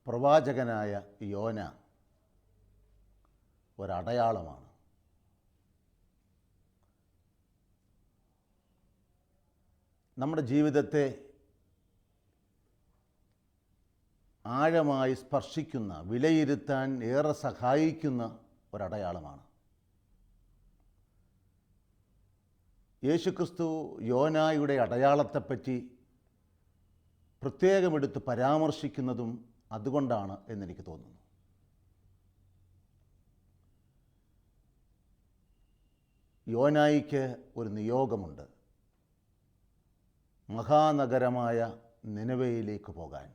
പ്രവാചകനായ യോന ഒരടയാളമാണ്. നമ്മുടെ ജീവിതത്തെ ആഴമായി സ്പർശിക്കുന്ന, വിലയിരുത്താൻ ഏറെ സഹായിക്കുന്ന ഒരടയാളമാണ്. യേശുക്രിസ്തു യോനായുടെ അടയാളത്തെപ്പറ്റി പ്രത്യേകമെടുത്ത് പരാമർശിക്കുന്നതും അതുകൊണ്ടാണ് എന്നെനിക്ക് തോന്നുന്നു. യോനായിക്ക് ഒരു നിയോഗമുണ്ട്, മഹാനഗരമായ നിനവയിലേക്ക് പോകാൻ.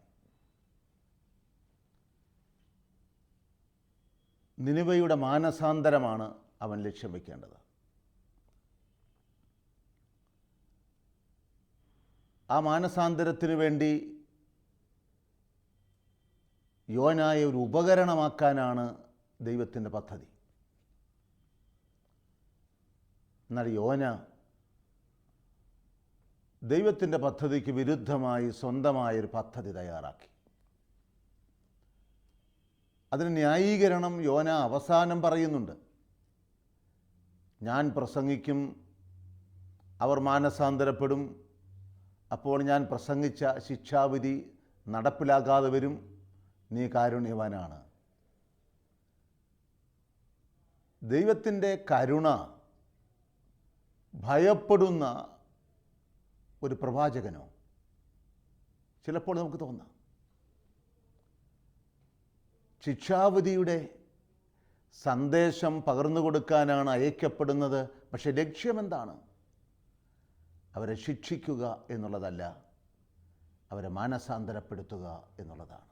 നിനവയുടെ മാനസാന്തരമാണ് അവൻ ലക്ഷ്യം വയ്ക്കേണ്ടത്. ആ മാനസാന്തരത്തിനു വേണ്ടി യോനായെ ഒരു ഉപകരണമാക്കാനാണ് ദൈവത്തിൻ്റെ പദ്ധതി. എന്നാൽ യോന ദൈവത്തിൻ്റെ പദ്ധതിക്ക് വിരുദ്ധമായി സ്വന്തമായൊരു പദ്ധതി തയ്യാറാക്കി. അതിന് ന്യായീകരണം യോന അവസാനം പറയുന്നുണ്ട്. ഞാൻ പ്രസംഗിക്കും, അവർ മാനസാന്തരപ്പെടും, അപ്പോൾ ഞാൻ പ്രസംഗിച്ച ശിക്ഷാവിധി നടപ്പിലാക്കാതെ വരും, നീ കാരുണ്യവാനാണ്. ദൈവത്തിൻ്റെ കരുണ ഭയപ്പെടുന്ന ഒരു പ്രവാചകനോ? ചിലപ്പോൾ നമുക്ക് തോന്നാം. ശിക്ഷാവിധിയുടെ സന്ദേശം പകർന്നു കൊടുക്കാനാണ് അയക്കപ്പെടുന്നത്. പക്ഷെ ലക്ഷ്യമെന്താണ്? അവരെ ശിക്ഷിക്കുക എന്നുള്ളതല്ല, അവരെ മാനസാന്തരപ്പെടുത്തുക എന്നുള്ളതാണ്.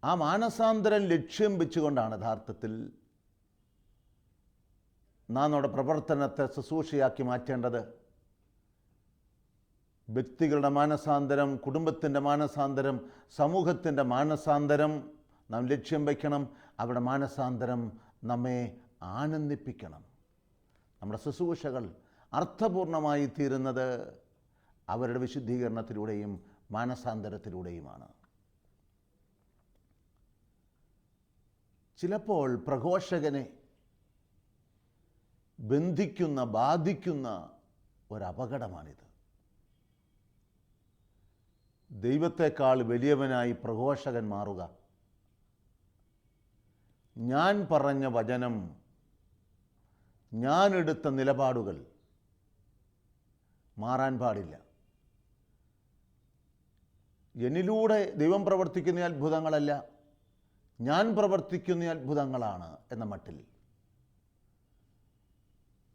ആ മാനസാന്തരം ലക്ഷ്യം വെച്ചുകൊണ്ടാണ് യഥാർത്ഥത്തിൽ നാം നമ്മുടെ പ്രവർത്തനത്തെ ശുശ്രൂഷയാക്കി മാറ്റേണ്ടത്. വ്യക്തികളുടെ മാനസാന്തരം, കുടുംബത്തിൻ്റെ മാനസാന്തരം, സമൂഹത്തിൻ്റെ മാനസാന്തരം നാം ലക്ഷ്യം വയ്ക്കണം. അവരുടെ മാനസാന്തരം നമ്മെ ആനന്ദിപ്പിക്കണം. നമ്മുടെ ശുശ്രൂഷകൾ അർത്ഥപൂർണമായി തീരുന്നത് അവരുടെ വിശുദ്ധീകരണത്തിലൂടെയും മാനസാന്തരത്തിലൂടെയുമാണ്. ചിലപ്പോൾ പ്രഘോഷകനെ ബന്ധിക്കുന്ന, ബാധിക്കുന്ന ഒരപകടമാണിത്. ദൈവത്തെക്കാൾ വലിയവനായി പ്രഘോഷകൻ മാറുക. ഞാൻ പറഞ്ഞ വചനം, ഞാൻ എടുത്ത നിലപാടുകൾ മാറാൻ പാടില്ല. എന്നിലൂടെ ദൈവം പ്രവർത്തിക്കുന്ന അത്ഭുതങ്ങളല്ല, ഞാൻ പ്രവർത്തിക്കുന്ന അത്ഭുതങ്ങളാണ് എന്ന മട്ടിൽ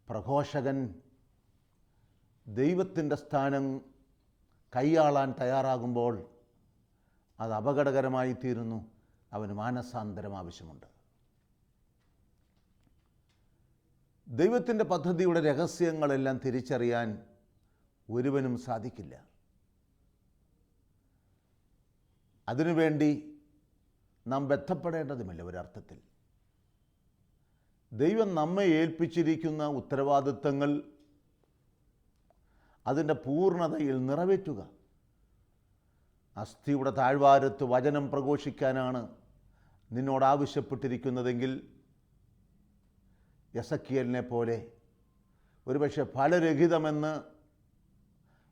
പ്രഘോഷകൻ ദൈവത്തിൻ്റെ സ്ഥാനം കൈയാളാൻ തയ്യാറാകുമ്പോൾ അത് അപകടകരമായി തീരുന്നു. അവന് മാനസാന്തരം ആവശ്യമുണ്ട്. ദൈവത്തിൻ്റെ പദ്ധതിയുടെ രഹസ്യങ്ങളെല്ലാം തിരിച്ചറിയാൻ ഒരുവനും സാധിക്കില്ല. അതിനുവേണ്ടി നാം ബന്ധപ്പെടേണ്ടതുമില്ല. ഒരർത്ഥത്തിൽ ദൈവം നമ്മെ ഏൽപ്പിച്ചിരിക്കുന്ന ഉത്തരവാദിത്തങ്ങൾ അതിൻ്റെ പൂർണ്ണതയിൽ നിറവേറ്റുക. അസ്ഥിയുടെ താഴ്വാരത്ത് വചനം പ്രഘോഷിക്കാനാണ് നിന്നോട് ആവശ്യപ്പെട്ടിരിക്കുന്നതെങ്കിൽ യെസക്കിയേലിനെ പോലെ ഒരുപക്ഷെ ഫലരഹിതമെന്ന്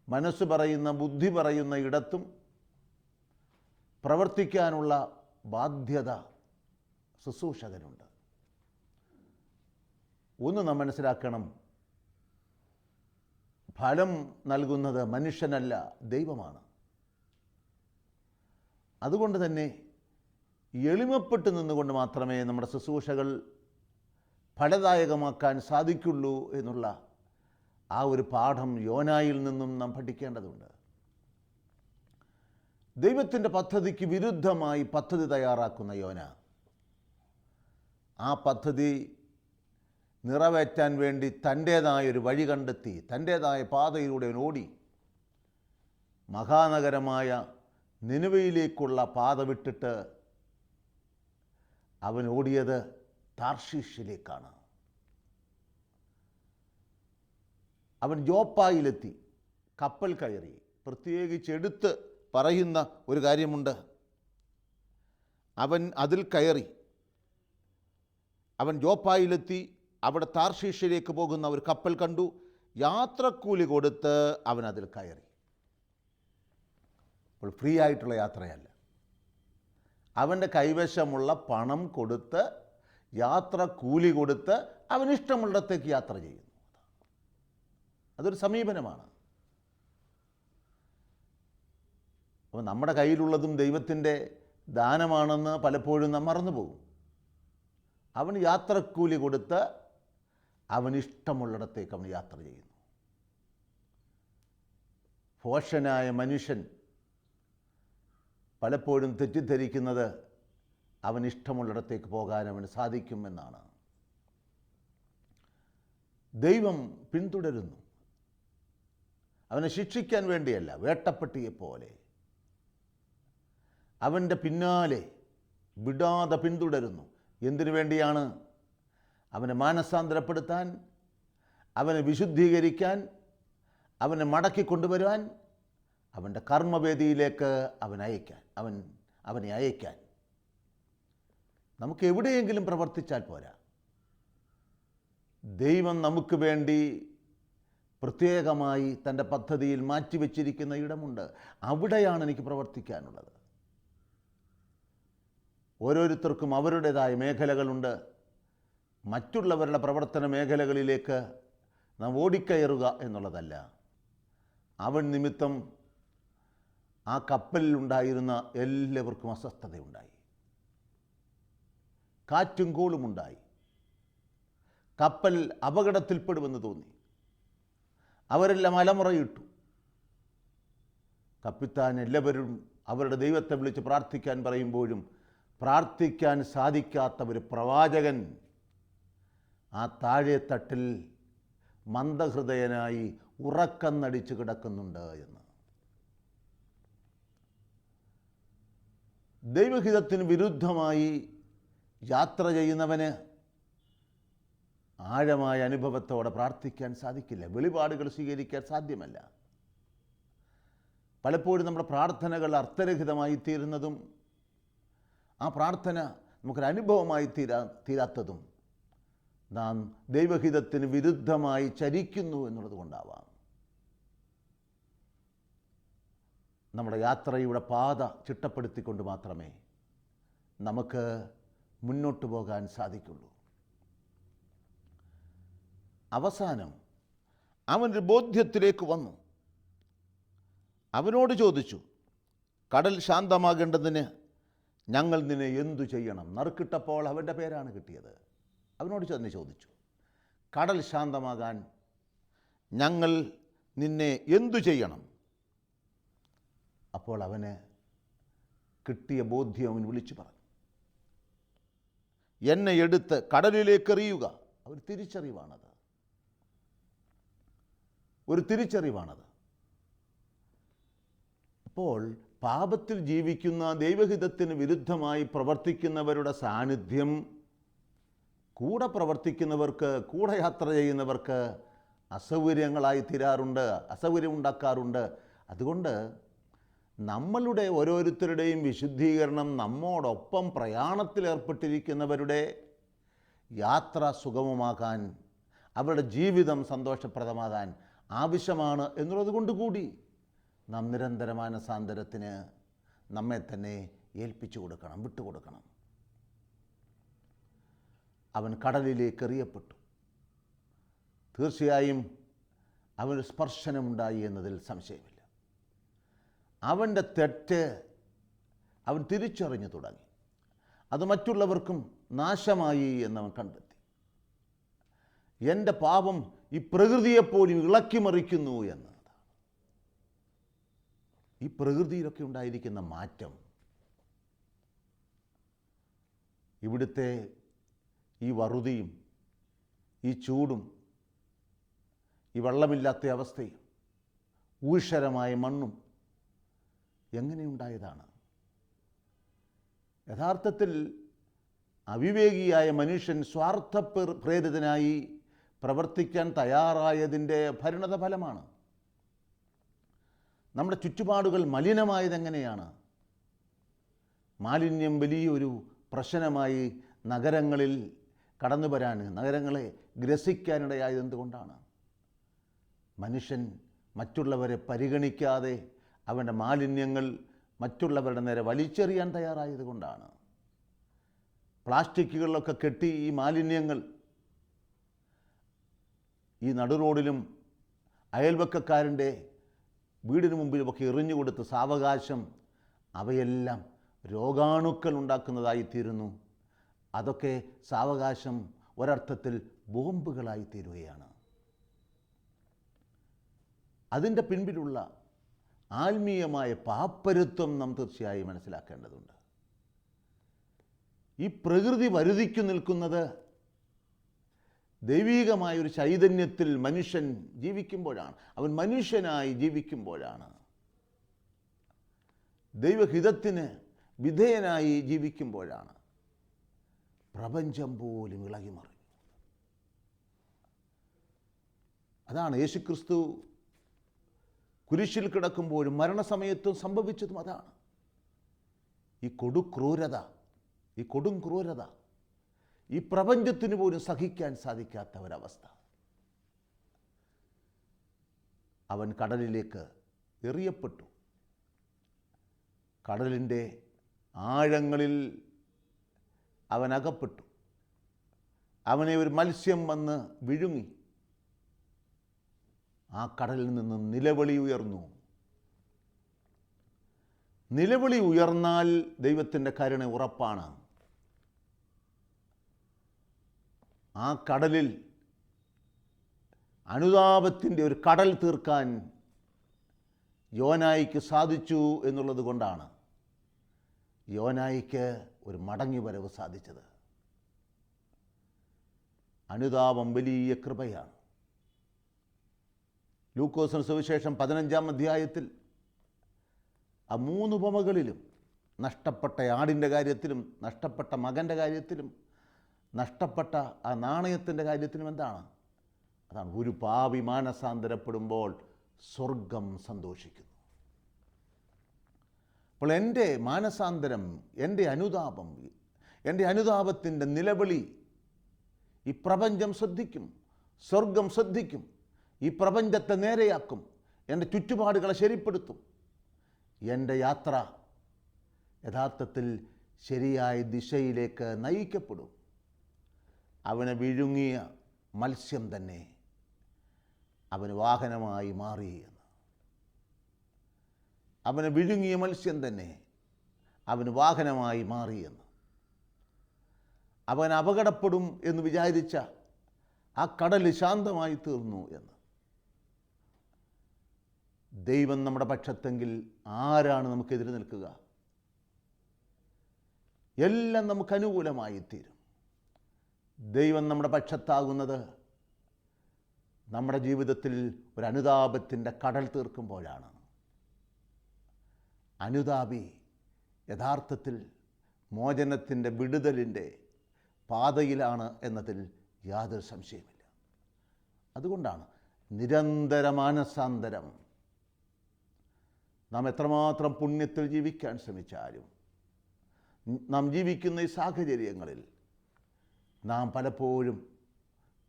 മനസ്സ് പറയുന്ന, ബുദ്ധി പറയുന്ന ഇടത്തും പ്രവർത്തിക്കാനുള്ള ബാധ്യത ശുശ്രൂഷകനുണ്ട്. ഒന്ന് നാം മനസ്സിലാക്കണം, ഫലം നൽകുന്നത് മനുഷ്യനല്ല, ദൈവമാണ്. അതുകൊണ്ട് തന്നെ എളിമപ്പെട്ട് നിന്നുകൊണ്ട് മാത്രമേ നമ്മുടെ ശുശ്രൂഷകൾ ഫലദായകമാക്കാൻ സാധിക്കുള്ളൂ എന്നുള്ള ആ ഒരു പാഠം യോനായിൽ നിന്നും നാം പഠിക്കേണ്ടതുണ്ട്. ദൈവത്തിൻ്റെ പദ്ധതിക്ക് വിരുദ്ധമായി പദ്ധതി തയ്യാറാക്കുന്ന യോന ആ പദ്ധതി നിറവേറ്റാൻ വേണ്ടി തൻ്റേതായൊരു വഴി കണ്ടെത്തി, തൻ്റേതായ പാതയിലൂടെ ഓടി മഹാനഗരമായ നിനവയിലേക്കുള്ള പാത വിട്ടിട്ട് അവൻ ഓടിയത് താർഷീഷിലേക്കാണ്. അവൻ യോപ്പായിലെത്തി, കപ്പൽ കയറി. പ്രത്യേകിച്ച് എടുത്ത് പറയുന്ന ഒരു കാര്യമുണ്ട്. അവൻ അതിൽ കയറി, അവൻ യോപ്പായിലെത്തി. അവിടെ താർഷീഷിലേക്ക് പോകുന്ന ഒരു കപ്പൽ കണ്ടു. യാത്രക്കൂലി കൊടുത്ത് അവൻ അതിൽ കയറി. അപ്പോൾ ഫ്രീ ആയിട്ടുള്ള യാത്രയല്ല, അവൻ്റെ കൈവശമുള്ള പണം കൊടുത്ത്, യാത്രക്കൂലി കൊടുത്ത് അവനിഷ്ടമുള്ളിടത്തേക്ക് യാത്ര ചെയ്യുന്നു. അതൊരു സമീപനമാണ്. അപ്പോൾ നമ്മുടെ കയ്യിലുള്ളതും ദൈവത്തിൻ്റെ ദാനമാണെന്ന് പലപ്പോഴും നാം മറന്നുപോകും. അവൻ യാത്രക്കൂലി കൊടുത്ത് അവനിഷ്ടമുള്ളിടത്തേക്ക് അവൻ യാത്ര ചെയ്യുന്നു. ഭോഷനായ മനുഷ്യൻ പലപ്പോഴും തെറ്റിദ്ധരിക്കുന്നത് അവനിഷ്ടമുള്ളിടത്തേക്ക് പോകാൻ അവന് സാധിക്കുമെന്നാണ്. ദൈവം പിന്തുടരുന്നു. അവനെ ശിക്ഷിക്കാൻ വേണ്ടിയല്ല, വേട്ടപ്പട്ടിയെപ്പോലെ അവൻ്റെ പിന്നാലെ വിടാതെ പിന്തുടരുന്നു. എന്തിനു വേണ്ടിയാണ്? അവനെ മാനസാന്തരപ്പെടുത്താൻ, അവനെ വിശുദ്ധീകരിക്കാൻ, അവനെ മടക്കി കൊണ്ടുവരുവാൻ, അവൻ്റെ കർമ്മവേദിയിലേക്ക് അവനെ അയക്കാൻ. നമുക്ക് എവിടെയെങ്കിലും പ്രവർത്തിച്ചാൽ പോരാ. ദൈവം നമുക്ക് വേണ്ടി പ്രത്യേകമായി തൻ്റെ പദ്ധതിയിൽ മാറ്റിവെച്ചിരിക്കുന്ന ഇടമുണ്ട്. അവിടെയാണ് എനിക്ക് പ്രവർത്തിക്കാനുള്ളത്. ഓരോരുത്തർക്കും അവരുടേതായ മേഖലകളുണ്ട്. മറ്റുള്ളവരുടെ പ്രവർത്തന മേഖലകളിലേക്ക് നാം ഓടിക്കയറുക എന്നുള്ളതല്ല. അവൻ നിമിത്തം ആ കപ്പലിലുണ്ടായിരുന്ന എല്ലാവർക്കും അസ്വസ്ഥതയുണ്ടായി, കാറ്റും കോളുമുണ്ടായി. കപ്പൽ അപകടത്തിൽപ്പെടുമെന്ന് തോന്നി. അവരെല്ലാം അലമുറയിട്ടു. കപ്പിത്താൻ എല്ലാവരും അവരുടെ ദൈവത്തെ വിളിച്ച് പ്രാർത്ഥിക്കാൻ പറയുമ്പോഴും പ്രാർത്ഥിക്കാൻ സാധിക്കാത്ത ഒരു പ്രവാചകൻ ആ താഴെത്തട്ടിൽ മന്ദഹൃദയനായി ഉറക്കം നടിച്ച് കിടക്കുന്നുണ്ട് എന്ന്. ദൈവഹിതത്തിന് വിരുദ്ധമായി യാത്ര ചെയ്യുന്നവന് ആഴമായ അനുഭവത്തോടെ പ്രാർത്ഥിക്കാൻ സാധിക്കില്ല, വെളിപാടുകൾ സ്വീകരിക്കാൻ സാധ്യമല്ല. പലപ്പോഴും നമ്മുടെ പ്രാർത്ഥനകൾ അർത്ഥരഹിതമായി തീരുന്നതും ആ പ്രാർത്ഥന നമുക്കൊരനുഭവമായി തീരാത്തതും നാം ദൈവഹിതത്തിന് വിരുദ്ധമായി ചരിക്കുന്നു എന്നുള്ളത് കൊണ്ടാവാം. നമ്മുടെ യാത്രയുടെ പാത ചിട്ടപ്പെടുത്തിക്കൊണ്ട് മാത്രമേ നമുക്ക് മുന്നോട്ട് പോകാൻ സാധിക്കുള്ളൂ. അവസാനം അവനൊരു ബോധ്യത്തിലേക്ക് വന്നു. അവനോട് ചോദിച്ചു, കടൽ ശാന്തമാകേണ്ടതിന് ഞങ്ങൾ നിന്നെ എന്തു ചെയ്യണം? നറുക്കിട്ടപ്പോൾ അവൻ്റെ പേരാണ് കിട്ടിയത്. അവനോട് ചെന്ന് ചോദിച്ചു, കടൽ ശാന്തമാകാൻ ഞങ്ങൾ നിന്നെ എന്തു ചെയ്യണം? അപ്പോൾ അവന് കിട്ടിയ ബോധ്യം അവൻ വിളിച്ചു പറഞ്ഞു, എന്നെ എടുത്ത് കടലിലേക്ക് എറിയുക. ഒരു തിരിച്ചറിവാണത്. അപ്പോൾ പാപത്തിൽ ജീവിക്കുന്ന, ദൈവഹിതത്തിന് വിരുദ്ധമായി പ്രവർത്തിക്കുന്നവരുടെ സാന്നിധ്യം കൂടെ പ്രവർത്തിക്കുന്നവർക്ക്, കൂടെ യാത്ര ചെയ്യുന്നവർക്ക് അസൗകര്യങ്ങളായി തീരാറുണ്ട്, അസൗകര്യം ഉണ്ടാക്കാറുണ്ട്. അതുകൊണ്ട് നമ്മളുടെ ഓരോരുത്തരുടെയും വിശുദ്ധീകരണം നമ്മോടൊപ്പം പ്രയാണത്തിലേർപ്പെട്ടിരിക്കുന്നവരുടെ യാത്ര സുഗമമാകാൻ, അവരുടെ ജീവിതം സന്തോഷപ്രദമാകാൻ ആവശ്യമാണ് എന്നുള്ളത് കൊണ്ട് കൂടി നാം നിരന്തര മാനസാന്തരത്തിന് നമ്മെ തന്നെ ഏൽപ്പിച്ചു കൊടുക്കണം, വിട്ടുകൊടുക്കണം. അവൻ കടലിലേക്ക് എറിയപ്പെട്ടു. തീർച്ചയായും അവന് സ്പർശനമുണ്ടായി എന്നതിൽ സംശയമില്ല. അവൻ്റെ തെറ്റ് അവൻ തിരിച്ചറിഞ്ഞു തുടങ്ങി. അത് മറ്റുള്ളവർക്കും നാശമായി എന്നവൻ കണ്ടെത്തി. എൻ്റെ പാപം ഈ പ്രകൃതിയെപ്പോലും ഇളക്കിമറിക്കുന്നു എന്നതാണ്. ഈ പ്രകൃതിയിലൊക്കെ ഉണ്ടായിരിക്കുന്ന മാറ്റം, ഇവിടുത്തെ ഈ വറുതിയും ഈ ചൂടും ഈ വെള്ളമില്ലാത്ത അവസ്ഥയും ഊഷരമായ മണ്ണും എങ്ങനെയുണ്ടായതാണ്? യഥാർത്ഥത്തിൽ അവിവേകിയായ മനുഷ്യൻ പ്രേരിതനായി പ്രവർത്തിക്കാൻ തയ്യാറായതിൻ്റെ പരിണത ഫലമാണ്. നമ്മുടെ ചുറ്റുപാടുകൾ മലിനമായതെങ്ങനെയാണ്? മാലിന്യം വലിയൊരു പ്രശ്നമായി നഗരങ്ങളിൽ കടന്നു വരാൻ, നഗരങ്ങളെ ഗ്രസിക്കാനിടയായത് എന്തുകൊണ്ടാണ്? മനുഷ്യൻ മറ്റുള്ളവരെ പരിഗണിക്കാതെ അവൻ്റെ മാലിന്യങ്ങൾ മറ്റുള്ളവരുടെ നേരെ വലിച്ചെറിയാൻ തയ്യാറായത് കൊണ്ടാണ്. പ്ലാസ്റ്റിക്കുകളിലൊക്കെ കെട്ടി ഈ മാലിന്യങ്ങൾ ഈ നടുറോഡിലും അയൽവക്കക്കാരൻ്റെ വീടിന് മുമ്പിലുമൊക്കെ എറിഞ്ഞു കൊടുത്ത് സാവകാശം അവയെല്ലാം രോഗാണുക്കൾ ഉണ്ടാക്കുന്നതായിത്തീരുന്നു. അതൊക്കെ സാവകാശം ഒരർത്ഥത്തിൽ ബോംബുകളായി തീരുകയാണ്. അതിൻ്റെ പിൻപിലുള്ള ആത്മീയമായ പാപ്പരത്വം നാം തീർച്ചയായും മനസ്സിലാക്കേണ്ടതുണ്ട്. ഈ പ്രകൃതി വരുതിക്കു നിൽക്കുന്നത് ദൈവീകമായൊരു ചൈതന്യത്തിൽ മനുഷ്യൻ ജീവിക്കുമ്പോഴാണ്, അവൻ മനുഷ്യനായി ജീവിക്കുമ്പോഴാണ്, ദൈവഹിതത്തിന് വിധേയനായി ജീവിക്കുമ്പോഴാണ് പ്രപഞ്ചം പോലും ഇളകിമറിഞ്ഞു. അതാണ് യേശുക്രിസ്തു കുരിശിൽ കിടക്കുമ്പോഴും മരണസമയത്തും സംഭവിച്ചതും അതാണ്. ഈ കൊടും ക്രൂരത ഈ പ്രപഞ്ചത്തിന് പോലും സഹിക്കാൻ സാധിക്കാത്ത ഒരവസ്ഥ. അവൻ കടലിലേക്ക് എറിയപ്പെട്ടു. കടലിൻ്റെ ആഴങ്ങളിൽ അവൻ അകപ്പെട്ടു. അവനെ ഒരു മത്സ്യം വന്ന് വിഴുങ്ങി. ആ കടലിൽ നിന്ന് നിലവിളി ഉയർന്നു. നിലവിളി ഉയർന്നാൽ ദൈവത്തിൻ്റെ കരുണ ഉറപ്പാണ്. ആ കടലിൽ അനുതാപത്തിൻ്റെ ഒരു കടൽ തീർക്കാൻ യോനായിക്ക് സാധിച്ചു എന്നുള്ളത് കൊണ്ടാണ് യോനായിക്ക് ഒരു മടങ്ങിവരവ് സാധിച്ചത്. അനുതാപം വലിയ കൃപയാണ്. ലൂക്കോസിന് സുവിശേഷം 15-ാം അധ്യായത്തിൽ ആ 3 ഉപമകളിലും നഷ്ടപ്പെട്ട ആടിൻ്റെ കാര്യത്തിലും നഷ്ടപ്പെട്ട മകൻ്റെ കാര്യത്തിലും നഷ്ടപ്പെട്ട ആ നാണയത്തിൻ്റെ കാര്യത്തിലും എന്താണ്? അതാണ്, ഒരു പാപി മാനസാന്തരപ്പെടുമ്പോൾ സ്വർഗം സന്തോഷിക്കുന്നു. അപ്പോൾ എൻ്റെ മാനസാന്തരം, എൻ്റെ അനുതാപം, എൻ്റെ അനുതാപത്തിൻ്റെ നിലവിളി ഈ പ്രപഞ്ചം ശ്രദ്ധിക്കും, സ്വർഗം ശ്രദ്ധിക്കും, ഈ പ്രപഞ്ചത്തെ നേരെയാക്കും, എൻ്റെ ചുറ്റുപാടുകളെ ശരിപ്പെടുത്തും. എൻ്റെ യാത്ര യഥാർത്ഥത്തിൽ ശരിയായ ദിശയിലേക്ക് നയിക്കപ്പെടും. അവനെ വിഴുങ്ങിയ മത്സ്യം തന്നെ അവന് വാഹനമായി മാറി എന്ന്. അവനെ വിഴുങ്ങിയ മത്സ്യം തന്നെ അവന് വാഹനമായി മാറിയെന്ന്. അവൻ അപകടപ്പെടും എന്ന് വിചാരിച്ച ആ കടൽ ശാന്തമായി തീർന്നു എന്ന്. ദൈവം നമ്മുടെ പക്ഷത്തെങ്കിൽ ആരാണ് നമുക്കെതിരെ നിൽക്കുക? എല്ലാം നമുക്ക് അനുകൂലമായി തീരും. ദൈവം നമ്മുടെ പക്ഷത്താകുന്നത് നമ്മുടെ ജീവിതത്തിൽ ഒരു അനുതാപത്തിൻ്റെ കടൽ തീർക്കുമ്പോഴാണ്. അനുതാപി യഥാർത്ഥത്തിൽ മോചനത്തിൻ്റെ, വിടുതലിൻ്റെ പാതയിലാണ് എന്നതിൽ യാതൊരു സംശയമില്ല. അതുകൊണ്ടാണ് നിരന്തര മാനസാന്തരം. നാം എത്രമാത്രം പുണ്യത്തിൽ ജീവിക്കാൻ ശ്രമിച്ചാലും നാം ജീവിക്കുന്ന ഈ സാഹചര്യങ്ങളിൽ നാം പലപ്പോഴും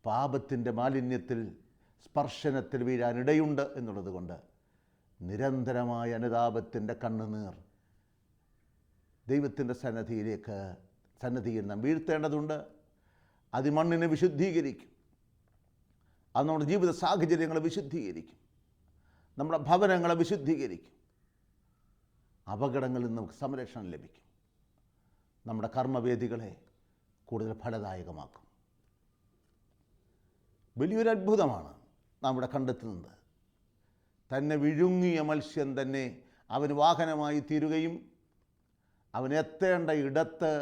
പാപത്തിൻ്റെ മാലിന്യത്തിൽ, സ്പർശനത്തിൽ വീഴാനിടയുണ്ട് എന്നുള്ളത് കൊണ്ട് നിരന്തരമായ അനുതാപത്തിൻ്റെ കണ്ണുനീർ ദൈവത്തിൻ്റെ സന്നദ്ധിയിൽ നാം വീഴ്ത്തേണ്ടതുണ്ട്. അത് മണ്ണിനെ വിശുദ്ധീകരിക്കും. അത് നമ്മുടെ ജീവിത സാഹചര്യങ്ങളെ വിശുദ്ധീകരിക്കും. നമ്മുടെ ഭവനങ്ങളെ വിശുദ്ധീകരിക്കും. അപകടങ്ങളിൽ നിന്ന് നമുക്ക് സംരക്ഷണം ലഭിക്കും. നമ്മുടെ കർമ്മവേദികളെ കൂടുതൽ ഫലദായകമാക്കും. വലിയൊരു അത്ഭുതമാണ് നാം ഇവിടെ കണ്ടെത്തുന്നത്. തന്നെ വിഴുങ്ങിയ മത്സ്യം തന്നെ അവന് വാഹനമായി തീരുകയും അവനെത്തേണ്ട ഇടത്ത്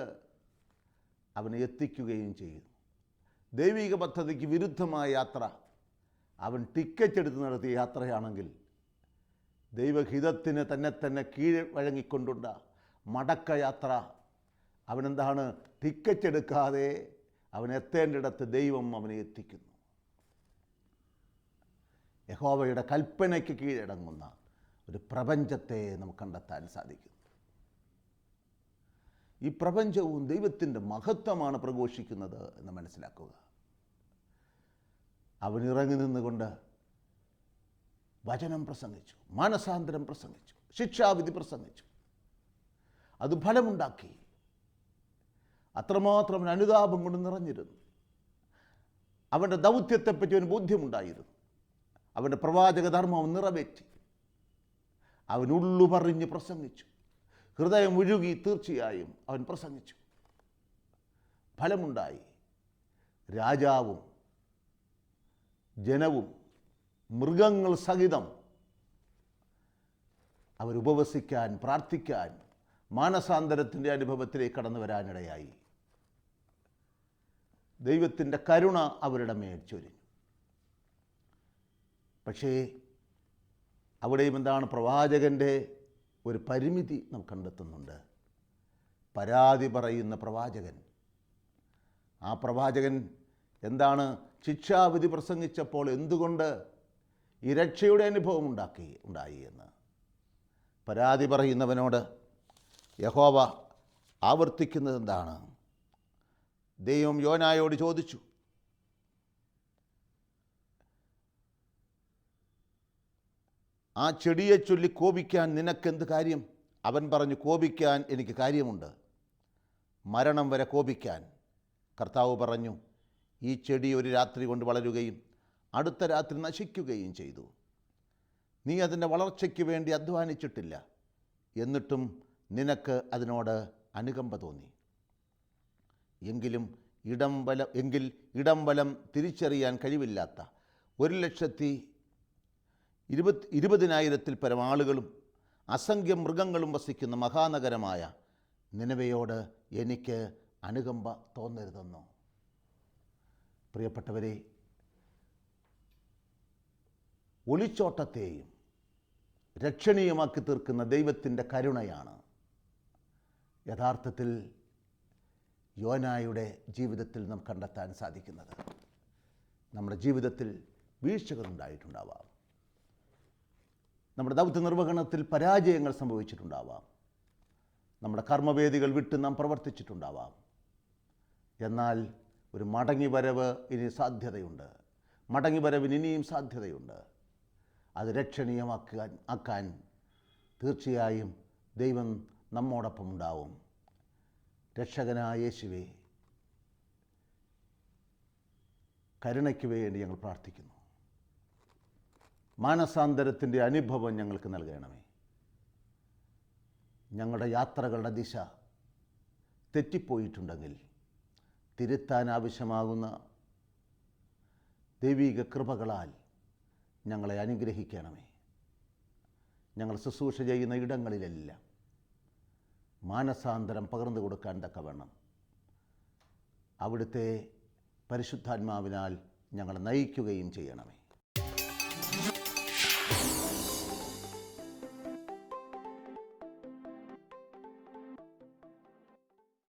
അവനെ എത്തിക്കുകയും ചെയ്യുന്നു. ദൈവിക പദ്ധതിക്ക് വിരുദ്ധമായ യാത്ര അവൻ ടിക്കറ്റ് എടുത്ത് നടത്തിയ യാത്രയാണെങ്കിൽ ദൈവഹിതത്തിന് തന്നെ കീഴ്വഴങ്ങിക്കൊണ്ടുള്ള മടക്കയാത്ര. അവനെന്താണ്? ടിക്കറ്റ് എടുക്കാതെ അവൻ എത്തേണ്ടിടത്ത് ദൈവം അവനെ എത്തിക്കുന്നു. യഹോവയുടെ കൽപ്പനയ്ക്ക് കീഴടങ്ങുന്ന ഒരു പ്രപഞ്ചത്തെ നമുക്ക് കണ്ടെത്താൻ സാധിക്കും. ഈ പ്രപഞ്ചവും ദൈവത്തിൻ്റെ മഹത്വമാണ് പ്രഘോഷിക്കുന്നത് എന്ന് മനസ്സിലാക്കുക. അവൻ ഇറങ്ങി നിന്നുകൊണ്ട് വചനം പ്രസംഗിച്ചു, മാനസാന്തരം പ്രസംഗിച്ചു, ശിക്ഷാവിധി പ്രസംഗിച്ചു. അത് ഫലമുണ്ടാക്കി. അത്രമാത്രം അനുതാപം കൊണ്ട് നിറഞ്ഞിരുന്നു. അവൻ്റെ ദൗത്യത്തെപ്പറ്റി അവന് ബോധ്യമുണ്ടായിരുന്നു. അവൻ്റെ പ്രവാചക ധർമ്മം നിറവേറ്റി. അവൻ ഉള്ളു പറഞ്ഞ് പ്രസംഗിച്ചു. ഹൃദയം ഉരുകി തീർച്ചയായും അവൻ പ്രസംഗിച്ചു. ഫലമുണ്ടായി. രാജാവും ജനവും മൃഗങ്ങൾ സഹിതം അവരുപവസിക്കാൻ, പ്രാർത്ഥിക്കാൻ, മാനസാന്തരത്തിൻ്റെ അനുഭവത്തിലേക്ക് കടന്നു വരാനിടയായി. ദൈവത്തിൻ്റെ കരുണ അവരുടെ മേൽ ചൊരിഞ്ഞു. പക്ഷേ അവിടെയും എന്താണ്? പ്രവാചകൻ്റെ ഒരു പരിമിതി നാം കണ്ടെത്തുന്നുണ്ട്. പരാതി പറയുന്ന പ്രവാചകൻ. ആ പ്രവാചകൻ എന്താണ്? ശിക്ഷാവിധി പ്രസംഗിച്ചപ്പോൾ എന്തുകൊണ്ട് ഈ രക്ഷയുടെ അനുഭവം ഉണ്ടായി എന്ന് പരാതി പറയുന്നവനോട് യഹോവ ആവർത്തിക്കുന്നത് എന്താണ്? ദൈവം യോനായോട് ചോദിച്ചു, ആ ചെടിയെ ചൊല്ലി കോപിക്കാൻ നിനക്കെന്ത് കാര്യം? അവൻ പറഞ്ഞു, കോപിക്കാൻ എനിക്ക് കാര്യമുണ്ട്, മരണം വരെ കോപിക്കാൻ. കർത്താവ് പറഞ്ഞു, ഈ ചെടി ഒരു രാത്രി കൊണ്ട് വളരുകയും അടുത്ത രാത്രി നശിക്കുകയും ചെയ്തു. നീ അതിൻ്റെ വളർച്ചയ്ക്ക് വേണ്ടി അധ്വാനിച്ചിട്ടില്ല, എന്നിട്ടും നിനക്ക് അതിനോട് അനുകമ്പ തോന്നി. എങ്കിൽ ഇടം വലം തിരിച്ചറിയാൻ കഴിവില്ലാത്ത 1,20,000 പരം ആളുകളും അസംഖ്യം മൃഗങ്ങളും വസിക്കുന്ന മഹാനഗരമായ നിനവയോട് എനിക്ക് അനുകമ്പ തോന്നരുതെന്നോ? പ്രിയപ്പെട്ടവരെ, ഒളിച്ചോട്ടത്തെയും രക്ഷണീയമാക്കി തീർക്കുന്ന ദൈവത്തിൻ്റെ കരുണയാണ് യഥാർത്ഥത്തിൽ യോനായുടെ ജീവിതത്തിൽ നാം കണ്ടെത്താൻ സാധിക്കുന്നത്. നമ്മുടെ ജീവിതത്തിൽ വീഴ്ചകൾ ഉണ്ടായിട്ടുണ്ടാവാം. നമ്മുടെ ദൗത്യ നിർവഹണത്തിൽ പരാജയങ്ങൾ സംഭവിച്ചിട്ടുണ്ടാവാം. നമ്മുടെ കർമ്മവേദികൾ വിട്ട് നാം പ്രവർത്തിച്ചിട്ടുണ്ടാവാം. എന്നാൽ ഒരു മടങ്ങിവരവ് ഇനി സാധ്യതയുണ്ട്. മടങ്ങിവരവിന് ഇനിയും സാധ്യതയുണ്ട്. അത് രക്ഷണീയമാക്കാൻ തീർച്ചയായും ദൈവം നമ്മോടൊപ്പം ഉണ്ടാവും. രക്ഷകനായ യേശുവേ, കരുണയ്ക്ക് വേണ്ടി ഞങ്ങൾ പ്രാർത്ഥിക്കുന്നു. മാനസാന്തരത്തിൻ്റെ അനുഭവം ഞങ്ങൾക്ക് നൽകണമേ. ഞങ്ങളുടെ യാത്രകളുടെ ദിശ തെറ്റിപ്പോയിട്ടുണ്ടെങ്കിൽ തിരുത്താൻ ആവശ്യമാകുന്ന ദൈവിക കൃപകളാൽ ഞങ്ങളെ അനുഗ്രഹിക്കണമേ. ഞങ്ങൾ ശുശ്രൂഷ ചെയ്യുന്ന ഇടങ്ങളിലെല്ലാം മാനസാന്തരം പകർന്നു കൊടുക്കാൻ തക്കവണ്ണം അവിടുത്തെ പരിശുദ്ധാത്മാവിനാൽ ഞങ്ങളെ നയിക്കുകയും ചെയ്യണമേ.